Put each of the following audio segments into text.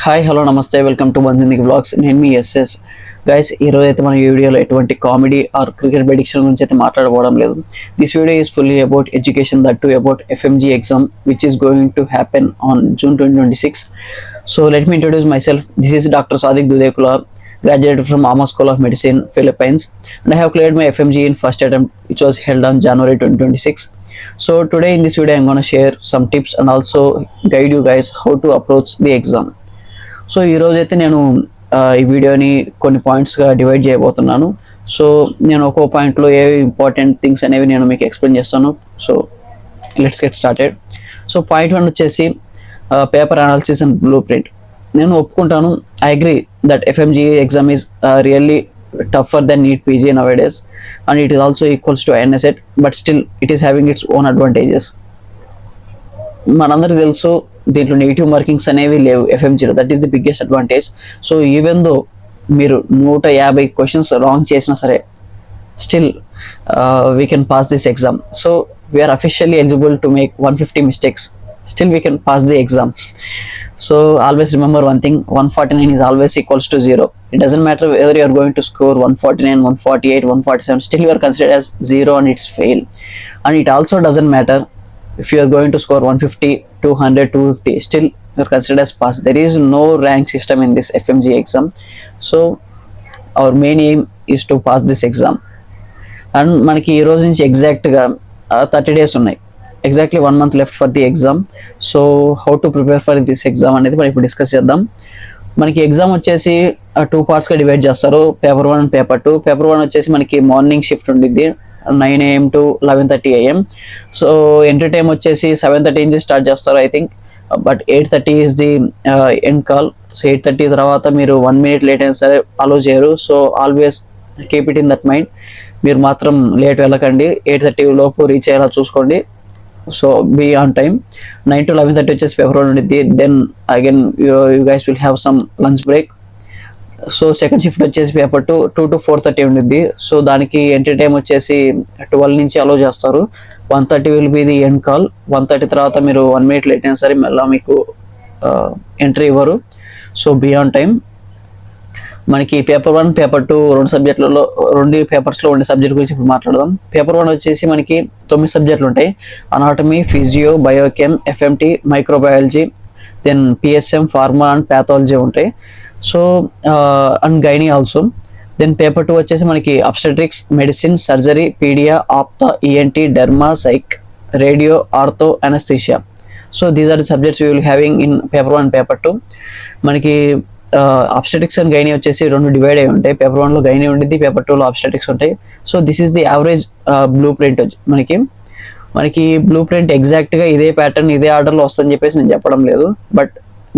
Hi hello నమస్తే welcome to one Zindagi vlogs. నేను మీ SS. Guys, ఈరోజు అయితే మన ఈ వీడియోలో ఎటువంటి కామెడీ ఆర్ క్రికెట్ ప్రెడిక్షన్ గురించి అయితే మాట్లాడబోవడం లేదు. This video is fully about education, that to about FMG exam which is going to happen on June 2026. So let me introduce myself. This is Dr. Sadiq Dudekula, graduated from Amar School of Medicine, Philippines, and I have cleared my FMG in first attempt, which was held on January 2026. So today in this video I'm going to share some tips and also guide you guys how to approach the exam. So ఈరోజు అయితే నేను ఈ వీడియోని కొన్ని పాయింట్స్గా divide చేయబోతున్నాను. So నేను ఒక్కో పాయింట్లో ఏ ఇంపార్టెంట్ థింగ్స్ అనేవి నేను మీకు ఎక్స్ప్లెయిన్ చేస్తాను. So let's get started. So point 1 వచ్చేసి paper analysis and blueprint. నేను ఒప్పుకుంటాను, I agree that FMG exam is really tougher than NEET PG nowadays, and it is also equals to INSET, but still it is having its own advantages. మనందరికి తెలుసు దీంట్లో negative markings అనేవి లేవు FMGలో. That is the biggest advantage. So even though మీరు 150 questions wrong చేసినా సరే still we can pass this exam. So we're officially eligible to make 150 mistakes, still we can pass the exam. So always remember one thing, 149 is always equals to 0. It doesn't matter whether you are going to score 149, 148, 147, still you are considered as 0 and it's fail. And it also doesn't matter if you are going to score 150, 200, 250, still you are considered as pass. There is no rank system in this FMG exam. So our main aim is to pass this exam. And మనకి ఈ రోజు నుంచి ఎగ్జాక్ట్గా 30 days ఉన్నాయి. Exactly 1 month left for the exam. So how to prepare for this exam అనేది మనం ఇప్పుడు discuss చేద్దాం. మనకి ఎగ్జామ్ వచ్చేసి 2 partsగా డివైడ్ చేస్తారు, పేపర్ 1 అండ్ పేపర్ 2. పేపర్ 1 వచ్చేసి మనకి మార్నింగ్ షిఫ్ట్ ఉండిద్ది 9 AM to 11:30 AM. So entry time వచ్చేసి 7:30 నుంచి స్టార్ట్ చేస్తారు I think, but 8:30 is the end call. So 8:30 తర్వాత మీరు 1 minute లేట్ అయినా సరే అలో చేయరు. So always keep it in that mind. మీరు మాత్రం లేట్ వెళ్ళకండి, 8:30 లోపు రీచ్ అయ్యేలా చూసుకోండి. So be on time. 9 to 11:30 వచ్చేసి పేపర్ 1 ఉండిద్ది. Then again you guys will have some lunch break. So second shift వచ్చేసి పేపర్ 2 to 4:30 ఉండిద్ది. సో దానికి ఎంట్రీ టైం వచ్చేసి 12 నుంచి అలో చేస్తారు. 1:30 will be the end call. 1:30 తర్వాత మీరు 1 minute లేట్ అయినా సరే మళ్ళీ మీకు ఎంట్రీ ఇవ్వరు. So be on time. మనకి పేపర్ 1, పేపర్ 2 2 పేపర్స్లో ఉండే సబ్జెక్ట్ గురించి ఇప్పుడు మాట్లాడదాం. పేపర్ 1 వచ్చేసి మనకి 9 సబ్జెక్టులు ఉంటాయి. Anatomy, physio, biochem, FMT, microbiology, then PSM, pharma and pathology ఉంటాయి. So and gynae also. Then paper 2 వచ్చేసి మనకి obstetrics, medicine, surgery, paedia, ophtha, ENT, derma, psych, radio, ortho, anaesthesia. So these are the subjects we will having in paper 1 paper 2. మనకి అబ్స్టెటిక్స్ and gynae వచ్చేసి 2 divide అయి ఉంటాయి. Paper 1లో gynae ఉండిద్ది, paper 2లో అబ్స్టెటిక్స్ ఉంటాయి. So this is the average blue print. మనకి blue print ఎగ్జాక్ట్గా ఇదే ప్యాటర్న్ ఇదే ఆర్డర్లో వస్తుందని చెప్పేసి నేను చెప్పడం లేదు, but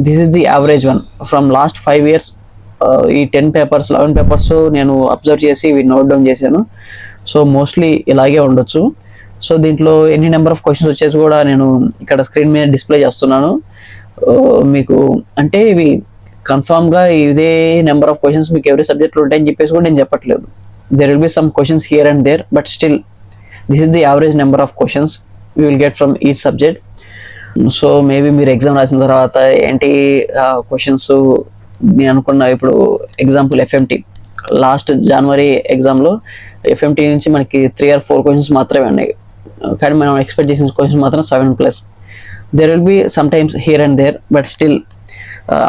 this is the average one from last 5 years. ఈ 10 పేపర్స్ 11 పేపర్స్ నేను అబ్జర్వ్ చేసి నోట్ డౌన్ చేశాను. సో మోస్ట్లీ ఇలాగే ఉండొచ్చు. సో దీంట్లో ఎన్ని నెంబర్ ఆఫ్ క్వశ్చన్స్ వచ్చేసి కూడా నేను ఇక్కడ స్క్రీన్ మీద డిస్ప్లే చేస్తున్నాను మీకు. అంటే ఇవి కన్ఫామ్గా ఇదే నెంబర్ ఆఫ్ క్వశ్చన్స్ మీకు ఎవరీ సబ్జెక్ట్లో ఉంటాయని చెప్పేసి కూడా నేను చెప్పట్లేదు. There will be some questions here and there, but still this is the average number of questions you will get from each subject. So maybe మీరు ఎగ్జామ్ రాసిన తర్వాత ఏంటి క్వశ్చన్స్ నేను అనుకున్నా. ఇప్పుడు ఎగ్జాంపుల్ FMT లాస్ట్ జనవరి ఎగ్జామ్లో FMT నుంచి మనకి 3 or 4 క్వశ్చన్స్ మాత్రమే ఉన్నాయి, కానీ మనం ఎక్స్పెక్ట్ చేసిన క్వశ్చన్స్ మాత్రం 7+. There will be some times here and there, but still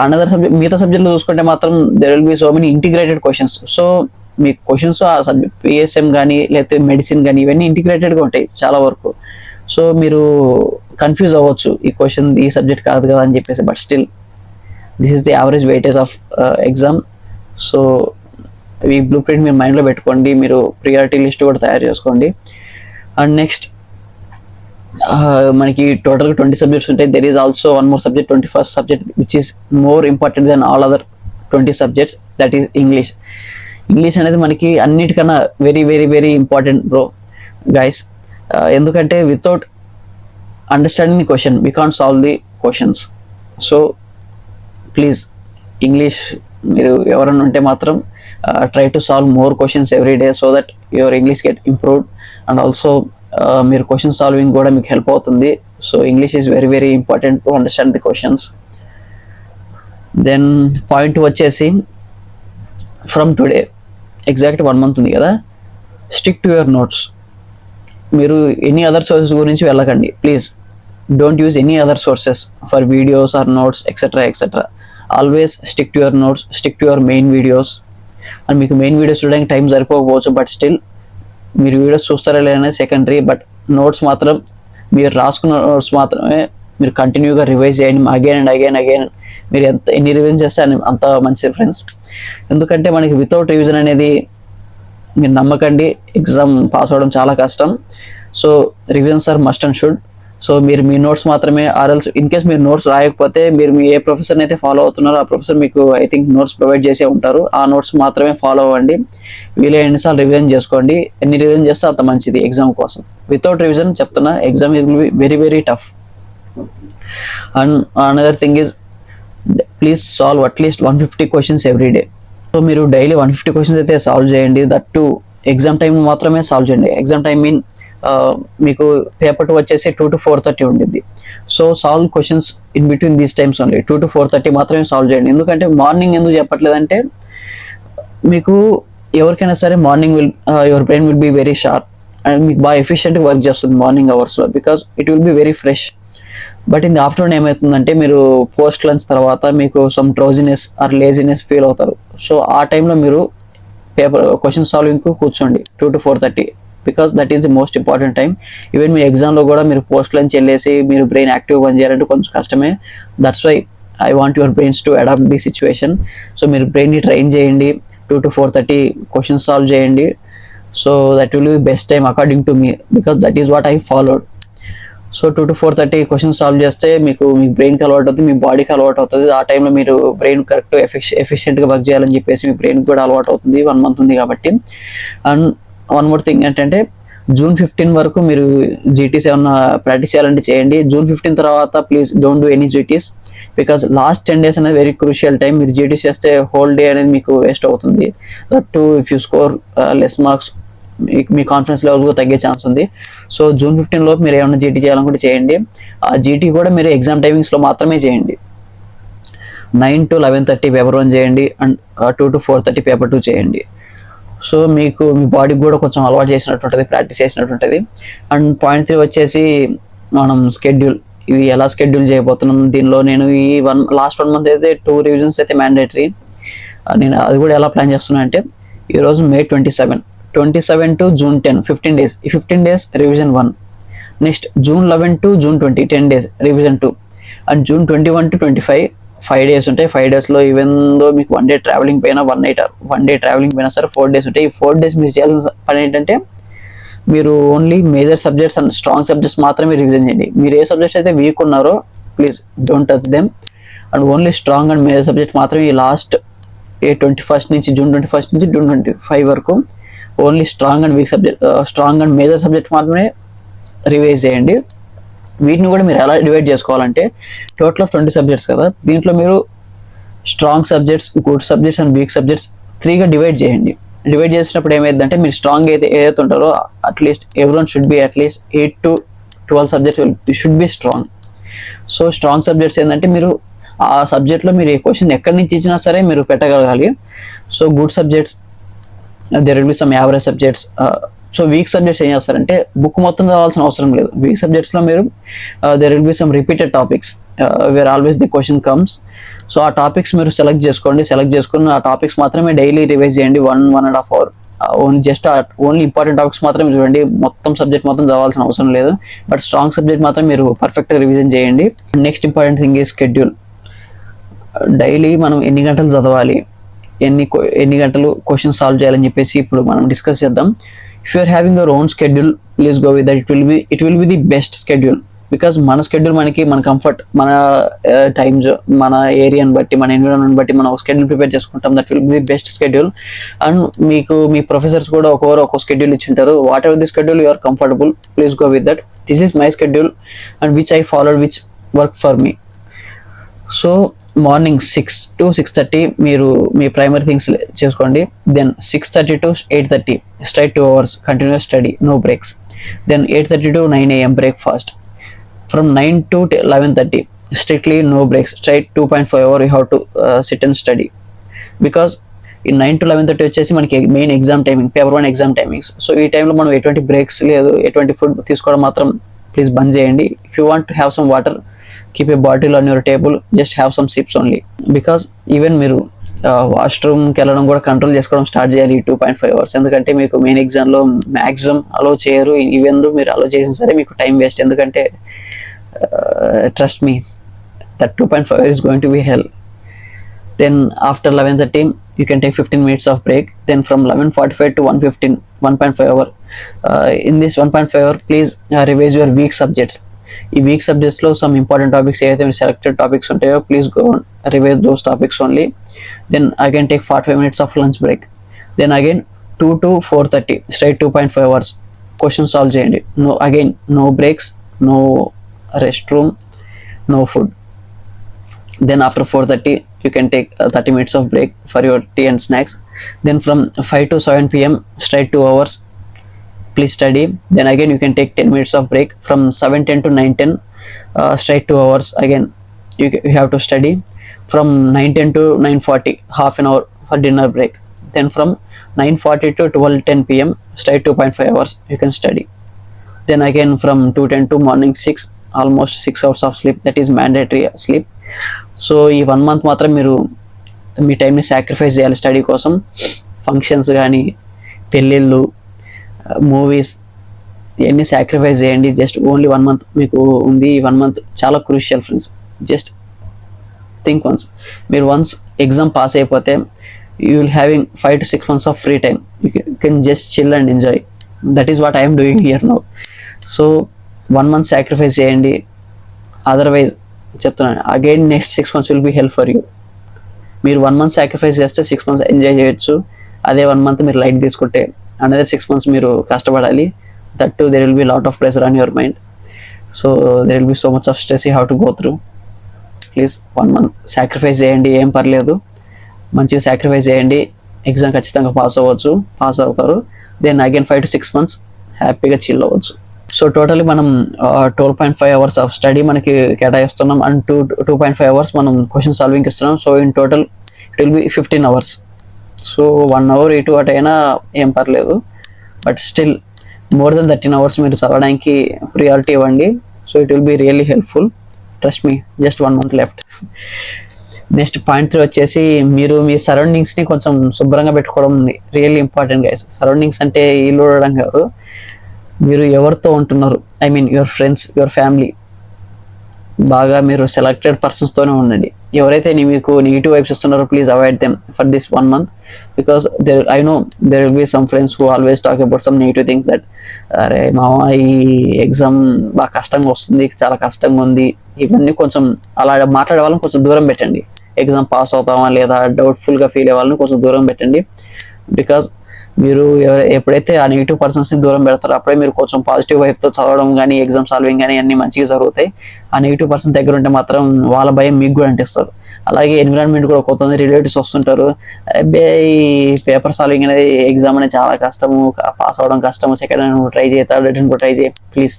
another subject మిగతా సబ్జెక్ట్లో చూసుకుంటే మాత్రం there will be so many integrated questions. So మీ క్వశ్చన్స్ ఆ సబ్జెక్ట్ PSM కానీ లేకపోతే మెడిసిన్ కానీ ఇవన్నీ ఇంటిగ్రేటెడ్గా ఉంటాయి చాలా వరకు. సో మీరు కన్ఫ్యూజ్ అవ్వచ్చు, ఈ క్వశ్చన్ ఈ సబ్జెక్ట్ కాదు కదా అని చెప్పేసి, but still this is the average weightage of exam. So ఈ బ్లూ ప్రింట్ మీరు మైండ్లో పెట్టుకోండి, మీరు ప్రియారిటీ లిస్ట్ కూడా తయారు చేసుకోండి. అండ్ నెక్స్ట్ మనకి టోటల్గా 20 సబ్జెక్ట్స్ ఉంటాయి. There is also one more subject, 21st subject, which is more important than all other 20 subjects, that is English. English అనేది మనకి అన్నిటికన్నా very very very important bro guys. ఎందుకంటే without understanding the question we can't solve the questions. So please English మీరు ఎవరైనా ఉంటే మాత్రం try to solve more questions every day, so that your English get improved. And also మీరు question solving కూడా మీకు help అవుతుంది. So English is very very important to understand the questions. Then point వచ్చేసి from today exact 1 month ఉంది కదా, stick to your notes. మీరు any other sources గురించి వెళ్ళకండి please. Don't use any other sources for videos or notes etcetera etcetera. Always stick to your notes, stick to your main videos. And మీకు main videos చూడడానికి time సరిపోకపోవచ్చు, but still మీరు videos చూస్తారా లేదనేది secondary. But notes మాత్రం మీరు రాసుకున్న notes మాత్రమే మీరు కంటిన్యూగా రివైజ్ చేయండి అగైన్ అండ్ అగైన్ అగైన్. మీరు ఎన్ని రివిజన్ చేస్తే అంత మంచిది ఫ్రెండ్స్. ఎందుకంటే మనకి వితౌట్ రివిజన్ అనేది మీరు నమ్మకండి, ఎగ్జామ్ పాస్ అవ్వడం చాలా కష్టం. So revisions are must and should. So మీరు మీ నోట్స్ మాత్రమే, ఆర్ఎల్స్ ఇన్ కేస్ మీరు నోట్స్ రాయకపోతే మీరు మీ ఏ ప్రొఫెసర్ని అయితే ఫాలో అవుతున్నారో ఆ ప్రొఫెసర్ మీకు ఐ థింక్ నోట్స్ ప్రొవైడ్ చేసే ఉంటారు. ఆ నోట్స్ మాత్రమే ఫాలో అవ్వండి. వీలే ఎన్నిసార్లు రివిజన్ చేసుకోండి, ఎన్ని రివిజన్ చేస్తే అంత మంచిది ఎగ్జామ్ కోసం. వితౌట్ రివిజన్ చెప్తున్నా exam will be very very tough. And another thing is please solve at least 150 questions every day. So మీరు డైలీ 150 క్వశ్చన్స్ అయితే సాల్వ్ చేయండి. దట్ టు ఎగ్జామ్ టైం మాత్రమే సాల్వ్ చేయండి. ఎగ్జామ్ టైం మీన్ మీకు paper 2 వచ్చేసి 2 to 4:30 ఉండిద్ది. So solve questions in between these times only. 2 to 4:30 మాత్రమే solve చేయండి. ఎందుకంటే మార్నింగ్ ఎందుకు చెప్పట్లేదంటే మీకు ఎవరికైనా సరే morning your brain will be very sharp and మీకు బాగా ఎఫిషియెంట్గా వర్క్ చేస్తుంది మార్నింగ్ అవర్స్లో, because it will be very fresh. But in the afternoon ఏమవుతుందంటే మీరు పోస్ట్ లంచ్ తర్వాత మీకు some drowsiness or laziness feel అవుతారు. సో ఆ టైంలో మీరు పేపర్ క్వశ్చన్ సాల్వింగ్కు కూర్చోండి 2 to 4:30, because that is the most important time. Even మీ ఎగ్జామ్లో కూడా మీరు పోస్ట్ లంచ్ వెళ్ళేసి మీరు బ్రెయిన్ యాక్టివ్ పని చేయాలంటే కొంచెం కష్టమే. That's why I want your brains to adapt the situation. So మీరు బ్రెయిన్ని ట్రైన్ చేయండి, 2 to 4:30 క్వశ్చన్స్ సాల్వ్ చేయండి. So that will be best time according to me, because that is what I followed. So 2 to 4:30 questions solve చేస్తే మీకు మీ బ్రెయిన్కి అలవాటు అవుతుంది, మీ బాడీకి అలవాటు అవుతుంది. ఆ టైంలో మీరు బ్రెయిన్ కరెక్ట్ ఎఫిషియెంట్గా వర్క్ చేయాలని చెప్పేసి మీ బ్రెయిన్ కూడా అలవాటు అవుతుంది. 1 month ఉంది కాబట్టి. అండ్ వన్ మోర్ థింగ్ ఏంటంటే June 15 వరకు మీరు జీటీస్ ఏమన్నా ప్రాక్టీస్ చేయాలంటే చేయండి. June 15 తర్వాత please don't do any GTs, because last 10 days అనేది వెరీ క్రూషియల్ టైం. మీరు జీటీస్ చేస్తే హోల్ డే అనేది మీకు వేస్ట్ అవుతుంది. That too if you score less marks మీ కాన్ఫిడెన్స్ లెవెల్ కూడా తగ్గే ఛాన్స్ ఉంది. సో June 15 లోపు మీరు ఏమైనా జీటీ చేయాలనుకుంటే చేయండి. ఆ జీటీ కూడా మీరు ఎగ్జామ్ టైమింగ్స్లో మాత్రమే చేయండి. 9 to 11:30 పేపర్ 1 చేయండి అండ్ 2 to 4:30 పేపర్ 2 చేయండి. సో మీకు మీ బాడీకి కూడా కొంచెం అలవాటు చేసినట్టు ఉంటుంది, ప్రాక్టీస్ చేసినట్టు ఉంటుంది. అండ్ పాయింట్ 3 వచ్చేసి మనం స్కెడ్యూల్. ఇది ఎలా స్కెడ్యూల్ చేయబోతున్నాం దీనిలో నేను ఈ లాస్ట్ 1 month అయితే 2 రివిజన్స్ అయితే మ్యాండేటరీ. నేను అది కూడా ఎలా ప్లాన్ చేస్తున్నా అంటే ఈరోజు May 27 to June 10 15 days. ఈ 15 days revision 1. Next June 11 to June 20 10 days revision 2. And June 21 to 25 5 days ఉంటాయి. 5 daysలో ఈవెన్ దో మీకు 1 day ట్రావెలింగ్ పోయినా 1 day ట్రావెలింగ్ పోయినా సరే 4 days ఉంటాయి. ఈ 4 days మీరు చేయాల్సిన పని ఏంటంటే మీరు only major subjects and strong subjects మాత్రమే రివిజన్ చేయండి. మీరు ఏ సబ్జెక్ట్స్ అయితే వీక్ ఉన్నారో please don't touch them. And only strong and major subject మాత్రమే ఈ లాస్ట్ June 21 నుంచి June 25 వరకు only strong and weak subject, strong and major subject మాత్రమే రివైజ్ చేయండి. వీటిని కూడా మీరు ఎలా డివైడ్ చేసుకోవాలంటే టోటల్ ఆఫ్ 20 సబ్జెక్ట్స్ కదా, దీంట్లో మీరు strong subjects, good subjects and weak subjects 3గా డివైడ్ చేయండి. డివైడ్ చేసినప్పుడు ఏమైందంటే మీరు స్ట్రాంగ్ ఏదైతే ఉంటారో at least everyone should be at least 8 to 12 subjects should be strong. So strong subjects ఏంటంటే మీరు ఆ సబ్జెక్ట్లో మీరు ఏ క్వశ్చన్ ఎక్కడి నుంచి ఇచ్చినా సరే మీరు పెట్టగలగాలి. So good subjects there will be some average subjects. So weak subjects ఏం చేస్తారంటే బుక్ మొత్తం చదవాల్సిన అవసరం లేదు. వీక్ సబ్జెక్ట్స్లో మీరు there will be some repeated topics wear always the question comes. So ఆ టాపిక్స్ మీరు సెలెక్ట్ చేసుకుని ఆ టాపిక్స్ మాత్రమే డైలీ రివైజ్ చేయండి 1.5 hours. ఓన్లీ ఇంపార్టెంట్ టాపిక్స్ మాత్రమే చూడండి. మొత్తం సబ్జెక్ట్ మొత్తం చదవాల్సిన అవసరం లేదు. బట్ స్ట్రాంగ్ సబ్జెక్ట్ మాత్రం మీరు పర్ఫెక్ట్గా రివిజన్ చేయండి. నెక్స్ట్ ఇంపార్టెంట్ థింగ్ ఈ స్కెడ్యూల్. డైలీ మనం ఎన్ని గంటలు చదవాలి, ఎన్ని గంటలు క్వశ్చన్ సాల్వ్ చేయాలని చెప్పేసి ఇప్పుడు మనం డిస్కస్ చేద్దాం. If you're having your own schedule please go with that. It will be the best schedule, because మన స్కెడ్యూల్ మన కంఫర్ట్, మన టైమ్స్, మన ఏరియాని బట్టి, మన ఎన్విరాన్మెంట్ బట్టి మనం ఒక స్కెడ్యూల్ ప్రిపేర్ చేసుకుంటాం. That will be the best schedule. And మీకు మీ ప్రొఫెసర్స్ కూడా ఒక్కొక్క స్కెడ్యూల్ ఇచ్చింటారు. Whatever the schedule you are comfortable please go with that. This is my schedule and which I followed, which work for me. So morning 6 to 6:30 మీరు మీ primary things చేసుకోండి. Then 6:30 to 8:30 straight 2 hours continuous study, no breaks. Then 8:30 to 9 AM breakfast. From 9 to 11:30 strictly no breaks, straight 2.5 hour you have to sit and study. Because ఈ 9 to 11:30 వచ్చేసి మనకి main exam timing, paper 1 exam timings. So ఈ టైంలో మనం ఎటువంటి breaks లేదు, ఎటువంటి food తీసుకోవడం మాత్రం ప్లీజ్ బంద్ చేయండి. If you want to have some water, keep a bottle on your table, just have some SIPs only. Because even మీరు వాష్రూమ్కి వెళ్ళడం కూడా కంట్రోల్ చేసుకోవడం స్టార్ట్ చేయాలి ఈ 2.5 hours. ఎందుకంటే మీకు మెయిన్ ఎగ్జామ్లో మ్యాక్సిమం అలో చేయరు. ఈవెన్ మీరు అలో చేసిన సరే మీకు టైం వేస్ట్. ఎందుకంటే trust me, that 2.5 is going to be hell. Then after 11:30 you can take 15 minutes of break. Then from 11:45 to 1:15, 1.5 hour. In this 1.5 hour please revise your weak subjects. ఈ weak సబ్జెక్ట్స్లో some important topics ఏవైతే మీరు selected topics ఉంటాయో please go revise those topics only. Then again take 45 minutes of lunch break. Then again 2 to 4:30 straight 2.5 hours question solve చేయండి. No breaks, no restroom, no food. Then after 4:30 you can take 30 minutes of break for your tea and snacks. Then from 5 to 7 p.m. straight 2 hours please study. Then again you can take 10 minutes of break. From 7:10 to 9:10 straight 2 hours again you have to study. From 9:10 to 9:40 half an hour for dinner break. Then from 9:40 to 12:10 p.m. straight 2.5 hours you can study. Then again from 2:10 to morning 6, almost 6 hours of sleep, that is mandatory sleep. So ఈ 1 month మాత్రం మీరు మీ టైంని sacrifice చేయాలి study కోసం. Functions కానీ, పెళ్ళిళ్ళు, movies ఇవన్నీ sacrifice చేయండి. జస్ట్ ఓన్లీ 1 month మీకు ఉంది. ఈ 1 month చాలా crucial friends. Just think once, మీరు వన్స్ ఎగ్జామ్ పాస్ అయిపోతే you will having 5 to 6 months of free time. You can just chill and enjoy. That is what I'm doing here now. So 1 month sacrifice చేయండి. Otherwise చెప్తున్నాను, again next 6 months will be help for you. మీరు 1 month sacrifice చేస్తే 6 months enjoy చేయొచ్చు. అదే 1 month మీరు light తీసుకుంటే another 6 months మీరు కష్టపడాలి. That to there will be lot of pressure on your mind. So there will be so much of stress you have to go through. Please 1 month sacrifice చేయండి, ఏం పర్లేదు. మంచిగా sacrifice చేయండి. Exam ఖచ్చితంగా pass అవుతారు. Then again 5 to 6 months హ్యాపీగా chill అవ్వచ్చు. So totally మనం 12.5 hours ఆఫ్ స్టడీ మనకి కేటాయిస్తున్నాం అండ్ 2.5 hours మనం క్వశ్చన్ సాల్వింగ్ ఇస్తున్నాం. So in total it will B 15 hours. So 1 hour ఇటు అటు అయినా ఏం పర్లేదు, but still more than 13 hours మీరు చదవడానికి ప్రియారిటీ ఇవ్వండి. So it will be really helpful. Trust me, just 1 month left. Next point 3 వచ్చేసి మీరు మీ సరౌండింగ్స్ని కొంచెం శుభ్రంగా పెట్టుకోవడం రియల్లీ ఇంపార్టెంట్ గైస్. సరౌండింగ్స్ అంటే ఇల్లు ఉండడం కాదు, మీరు ఎవరితో ఉంటున్నారు, I mean your friends, your family. బాగా మీరు సెలెక్టెడ్ పర్సన్స్తోనే ఉండండి. ఎవరైతే మీకు నెగిటివ్ వైబ్స్ ఇస్తున్నారో please avoid them for this 1 month. Because I know there will be some friends who always talk about some negative things that అరే మామ ఈ exam బాగా కష్టంగా వస్తుంది, చాలా కష్టంగా ఉంది, ఇవన్నీ కొంచెం అలా మాట్లాడే వాళ్ళని కొంచెం దూరం పెట్టండి. ఎగ్జామ్ పాస్ అవుతామా లేదా డౌట్ఫుల్గా ఫీల్ అయ్యే వాళ్ళని కొంచెం దూరం పెట్టండి. బికాస్ మీరు ఎప్పుడైతే ఆ నెగిటివ్ పర్సన్స్ని దూరం పెడతారో అప్పుడే మీరు కొంచెం పాజిటివ్ వైపుతో చదవడం కానీ, ఎగ్జామ్ సాల్వింగ్ కానీ అన్ని మంచిగా జరుగుతాయి. ఆ నెగిటివ్ పర్సన్ దగ్గర ఉంటే మాత్రం వాళ్ళ భయం మీకు కూడా అంటిస్తారు. అలాగే ఎన్విరాన్మెంట్ కూడా కొంతమంది రిలేటివ్స్ వస్తుంటారు, అబ్బాయి పేపర్ సాల్వింగ్ అనేది ఎగ్జామ్ అనేది చాలా కష్టము, పాస్ అవ్వడం కష్టము, సెకండ్ హ్యాండ్ ట్రై చేయి, థర్డ్ హ్యాండ్ కూడా ట్రై చేయి. Please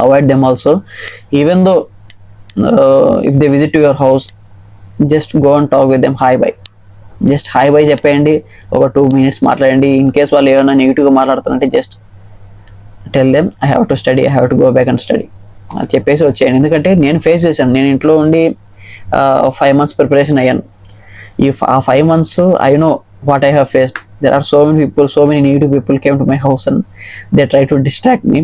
avoid them also. Even though if they visit to your house, just go and talk with them, hi bye, just hi bye చెప్పేయండి. ఒక 2 minutes మాట్లాడండి. In case వాళ్ళు ఏమైనా నెగిటివ్గా మాట్లాడుతారంటే just tell them I have to study, I have to go back and study చెప్పేసి వచ్చేయండి. ఎందుకంటే నేను ఫేస్ చేశాను. నేను ఇంట్లో ఉండి 5 months ప్రిపరేషన్ అయ్యాను. ఆ 5 months I know what I have faced. There are so many negative people came to my house and they try to distract me.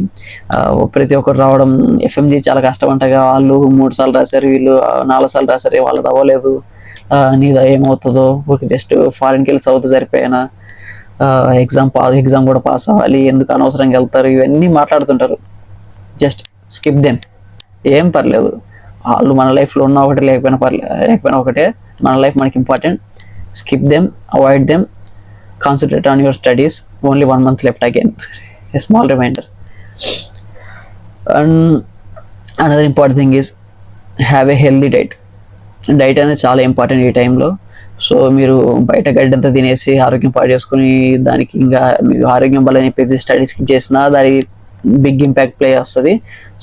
ప్రతి ఒక్కరు రావడం, ఎఫ్ఎంజీ చాలా కష్టం అంటగా, వాళ్ళు 3 సార్లు రాశారు, వీళ్ళు 4 సార్లు రాశారు, వాళ్ళది అవ్వలేదు, నీదా ఏమవుతుందో, ఊరికి జస్ట్ ఫారిన్కి వెళ్ళి చదివితే సరిపోయినా, ఎగ్జామ్ కూడా పాస్ అవ్వాలి, ఎందుకు అనవసరంగా వెళ్తారు, ఇవన్నీ మాట్లాడుతుంటారు. జస్ట్ స్కిప్ దెమ్, ఏం పర్లేదు. వాళ్ళు మన లైఫ్లో ఉన్న ఒకటి లేకపోయినా ఒకటే, మన లైఫ్ మనకి important. Skip them, avoid them, concentrate on your studies. Only 1 month left again, a small reminder. And another important thing is have a healthy diet. Diet అనేది చాలా ఇంపార్టెంట్ ఈ టైంలో. సో మీరు బయట గడ్డంతా తినేసి ఆరోగ్యం పాడు చేసుకుని దానికి ఇంకా మీకు ఆరోగ్యం వల్ల చెప్పేసి స్టడీ స్కిప్ చేసినా దానికి బిగ్ ఇంపాక్ట్ ప్లే వస్తుంది.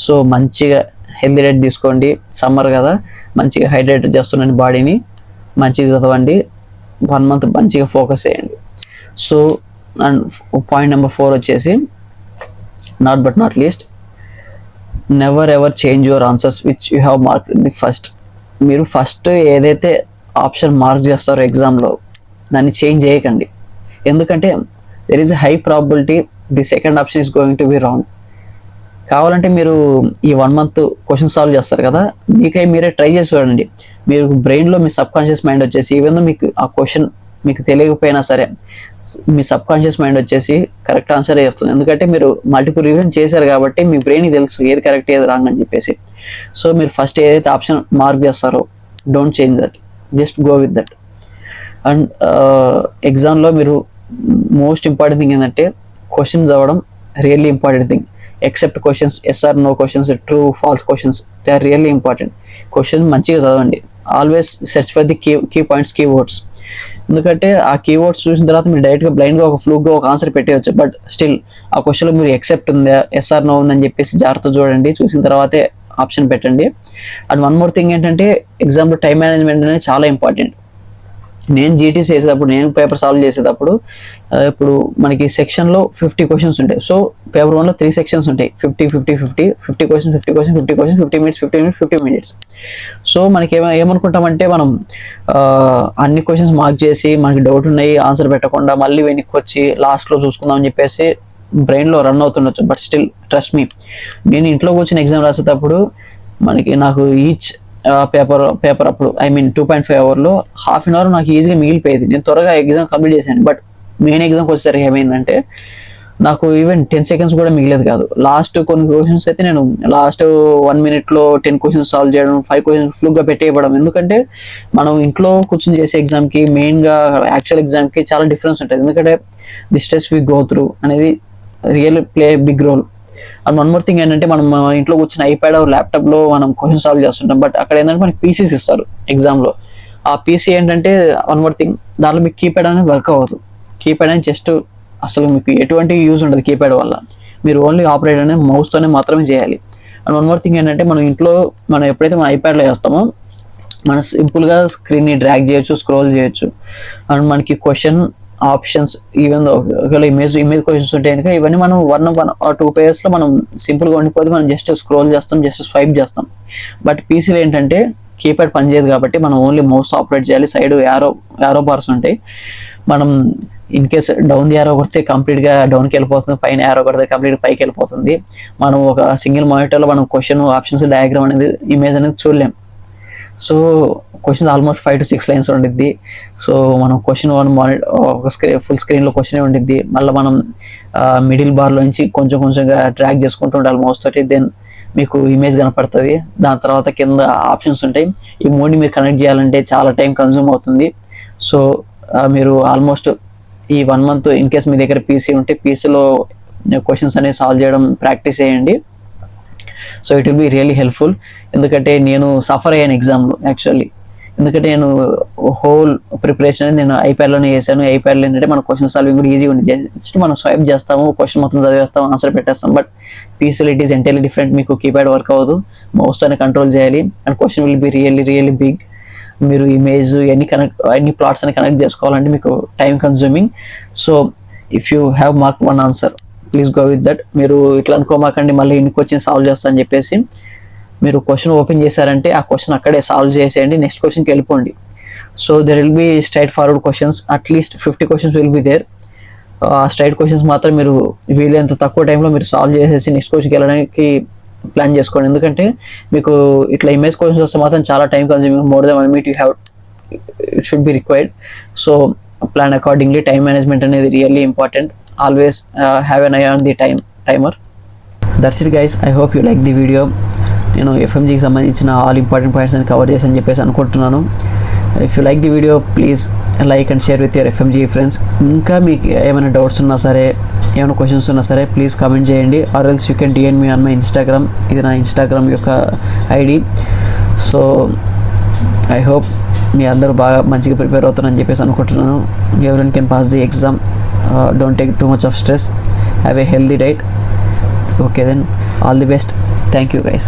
సో మంచిగా హెల్దీ డైట్ తీసుకోండి, సమ్మర్ కదా మంచిగా హైడ్రేట్ చేస్తున్నాను బాడీని, మంచిగా చదవండి, 1 month మంచిగా ఫోకస్ చేయండి. సో అండ్ పాయింట్ నెంబర్ 4 వచ్చేసి not but not least, never ever change your answers which you have mark the first. మీరు ఫస్ట్ ఏదైతే ఆప్షన్ మార్క్ చేస్తారో ఎగ్జామ్లో దాన్ని చేంజ్ చేయకండి, ఎందుకంటే there is a high probability the second option is going to be wrong. కావాలంటే మీరు ఈ 1 month క్వశ్చన్ సాల్వ్ చేస్తారు కదా, మీరే ట్రై చేసి చూడండి. మీరు బ్రెయిన్లో మీ సబ్ కాన్షియస్ మైండ్ వచ్చేసి ఈవెన్ మీకు ఆ క్వశ్చన్ మీకు తెలియకపోయినా సరే మీ సబ్ కాన్షియస్ మైండ్ వచ్చేసి కరెక్ట్ ఆన్సర్ చెప్తుంది, ఎందుకంటే మీరు మల్టిపుల్ రివిజన్ చేశారు కాబట్టి మీ బ్రెయిన్కి తెలుసు ఏది కరెక్ట్ ఏది రాంగ్ అని చెప్పేసి. సో మీరు ఫస్ట్ ఏదైతే ఆప్షన్ మార్క్ చేస్తారో don't change that, just go with that. And ఎగ్జామ్లో మీరు మోస్ట్ ఇంపార్టెంట్ థింగ్ ఏంటంటే క్వశ్చన్స్ అవ్వడం really important thing. Except questions, yes or no questions, true false questions, they are really important. Question మంచిగా చదవండి, always search for the key points, key words. ఎందుకంటే ఆ keywords చూసిన తర్వాత మీరు డైరెక్ట్గా బ్లైండ్గా ఒక ఫ్లూగా ఒక ఆన్సర్ పెట్టేయచ్చు, బట్ స్టిల్ ఆ క్వశ్చన్లో మీరు ఎక్సెప్ట్ ఉందా, ఎస్ఆర్ నో ఉందని చెప్పేసి జాగ్రత్త చూడండి, చూసిన తర్వాతే ఆప్షన్ పెట్టండి. అండ్ 1 more థింగ్ ఏంటంటే ఎగ్జామ్లో టైం మేనేజ్మెంట్ అనేది చాలా ఇంపార్టెంట్. నేను జీటీసీ చేసేటప్పుడు, నేను పేపర్ సాల్వ్ చేసేటప్పుడు ఇప్పుడు మనకి సెక్షన్లో 50 questions ఉంటాయి. సో పేపర్ 1లో 3 sections ఉంటాయి, 50 questions, 50 minutes, 50 minutes. సో మనకి ఏమనుకుంటామంటే మనం అన్ని క్వశ్చన్స్ మార్క్ చేసి మనకి డౌట్ ఉన్నాయి ఆన్సర్ పెట్టకుండా మళ్ళీ వెనక్కి వచ్చి లాస్ట్లో చూసుకుందాం అని చెప్పేసి బ్రెయిన్లో రన్ అవుతుండొచ్చు. బట్ స్టిల్ ట్రస్ట్ మీ, నేను ఇంట్లో కూర్చొని ఎగ్జామ్ రాసేటప్పుడు నాకు ఈచ్ పేపర్ అప్పుడు 2.5 hourలో 1/2 hour నాకు ఈజీగా మిగిలిపోయేది, నేను త్వరగా ఎగ్జామ్ కంప్లీట్ చేశాను. బట్ మెయిన్ ఎగ్జామ్కి వచ్చేసరికి ఏమైందంటే నాకు ఈవెన్ 10 seconds కూడా మిగిలేదు కాదు. లాస్ట్ కొన్ని క్వశ్చన్స్ అయితే నేను లాస్ట్ 1 minute 10 questions సాల్వ్ చేయడం, 5 questions ఫ్లూగా పెట్టేయడం. ఎందుకంటే మనం ఇంట్లో కూర్చొని చేసే ఎగ్జామ్కి మెయిన్గా యాక్చువల్ ఎగ్జామ్కి చాలా డిఫరెన్స్ ఉంటుంది, ఎందుకంటే the stress we go through అనేది real play big role. And 1 more thing ఏంటంటే మనం ఇంట్లో కూర్చొని ఐప్యాడ్ ల్యాప్టాప్లో మనం క్వశ్చన్ సాల్వ్ చేస్తుంటాం, బట్ అక్కడ ఏంటంటే మనకి పీసీస్ ఇస్తారు ఎగ్జామ్లో. ఆ పీసీ ఏంటంటే 1 more థింగ్, దాంట్లో మీకు కీప్యాడ్ అనేది వర్క్ అవ్వదు. కీప్యాడ్ అనేది జస్ట్ అసలు మీకు ఎటువంటి యూజ్ ఉండదు కీప్యాడ్ వల్ల, మీరు ఓన్లీ ఆపరేట్ అనేది మౌస్తోనే మాత్రమే చేయాలి. అండ్ 1 more థింగ్ ఏంటంటే మనం ఇంట్లో ఎప్పుడైతే మనం ఐప్యాడ్లో చేస్తామో మనం సింపుల్గా స్క్రీన్ని డ్రాగ్ చేయొచ్చు, స్క్రోల్ చేయొచ్చు. అండ్ మనకి క్వశ్చన్ ఆప్షన్స్ ఈవెన్ ఒకవేళ ఇమేజ్ క్వశ్చన్స్ ఉంటాయి కనుక ఇవన్నీ మనం 1 or 2 pagesలో మనం సింపుల్గా ఉండిపోతే మనం జస్ట్ స్క్రోల్ చేస్తాం, జస్ట్ స్వైప్ చేస్తాం. బట్ పీసీలో ఏంటంటే కీప్యాడ్ పనిచేయదు కాబట్టి మనం ఓన్లీ మౌస్ ఆపరేట్ చేయాలి. సైడ్ యారో బార్స్ ఉంటాయి, మనం in case down the arrow కొడితే కంప్లీట్గా డౌన్కి వెళ్ళిపోతుంది, పైన యారో కొడితే కంప్లీట్ పైకి వెళ్ళిపోతుంది. మనం ఒక సింగిల్ మానిటర్లో మనం క్వశ్చన్, ఆప్షన్స్, డయాగ్రామ్ అనేది, ఇమేజ్ అనేది చూడలేం. So question almost 5 to 6 lines ఉండిద్ది. సో మనం క్వశ్చన్ ఒక ఫుల్ స్క్రీన్లో క్వశ్చన్ ఉండిద్ది, మళ్ళీ మనం మిడిల్ బార్లో నుంచి కొంచెంగా ట్రాక్ చేసుకుంటూ ఉండాలి మౌస్ తోటి, దెన్ మీకు ఇమేజ్ కనపడుతుంది. దాని తర్వాత కింద ఆప్షన్స్ ఉంటాయి. ఈ 3ని మీరు కనెక్ట్ చేయాలంటే చాలా టైం కన్జ్యూమ్ అవుతుంది. సో మీరు ఆల్మోస్ట్ ఈ 1 month ఇన్ కేస్ మీ దగ్గర పీసీ ఉంటే పీసీలో క్వశ్చన్స్ అనేవి సాల్వ్ చేయడం ప్రాక్టీస్ చేయండి. So it will be really helpful. ఎందుకంటే నేను సఫర్ అయ్యాను ఎగ్జామ్లో యాక్చువల్లీ, ఎందుకంటే నేను హోల్ ప్రిపరేషన్ అనేది నేను ఐప్యాడ్లోనే చేశాను. ఐప్యాడ్లో ఏంటంటే మన క్వశ్చన్ సాల్వింగ్ కూడా ఈజీ ఉంది, జస్ట్ మనం స్వైప్ చేస్తాము, క్వశ్చన్ మొత్తం చదివేస్తాము, ఆన్సర్ పెట్టేస్తాం. బట్ పీసీలో ఇట్ ఈస్ ఎంటైర్లీ డిఫరెంట్, మీకు కీప్యాడ్ వర్క్ అవ్వదు, మౌస్తోనే కంట్రోల్ చేయాలి. And question will be really big. మీరు ఇమేజ్ అన్ని ప్లాట్స్ అని కనెక్ట్ చేసుకోవాలంటే మీకు time consuming. So if you have mark 1 answer please go with that. మీరు ఇట్లా అనుకోమాకండి మళ్ళీ ఇన్ని క్వశ్చన్ సాల్వ్ చేస్తా అని చెప్పేసి. మీరు క్వశ్చన్ ఓపెన్ చేశారంటే ఆ క్వశ్చన్ అక్కడే సాల్వ్ చేసేయండి, నెక్స్ట్ క్వశ్చన్కి వెళ్ళిపోండి. So there will be straight forward questions, at least 50 questions will be there. Straight questions మాత్రం మీరు వీలైనంత తక్కువ టైంలో మీరు సాల్వ్ చేసేసి నెక్స్ట్ క్వశ్చన్కి వెళ్ళడానికి ప్లాన్ చేసుకోండి. ఎందుకంటే మీకు ఇట్లా ఇమేజ్ క్వశ్చన్స్ వస్తే మాత్రం చాలా time consuming, more than 1 minute it should be required. So plan accordingly. Time management అనేది really important. Always have an eye on the timer. That's it guys, I hope you like the video. నేను ఎఫ్ఎంజీకి సంబంధించిన all important points అని cover చేసి అని చెప్పేసి అనుకుంటున్నాను. If you like the video please like and share with your FMG friends. ఇంకా మీకు ఏమైనా డౌట్స్ ఉన్నా సరే, ఏమైనా క్వశ్చన్స్ ఉన్నా సరే ప్లీజ్ కామెంట్ చేయండి, or else you can DM me on my Instagram. ఇది నా ఇన్స్టాగ్రామ్ యొక్క ఐడి. సో ఐ హోప్ మీ అందరూ బాగా మంచిగా ప్రిపేర్ అవుతారని చెప్పేసి అనుకుంటున్నాను. Everyone can pass the exam. Don't take too much of stress. Have a healthy diet. Okay then, all the best. Thank you guys.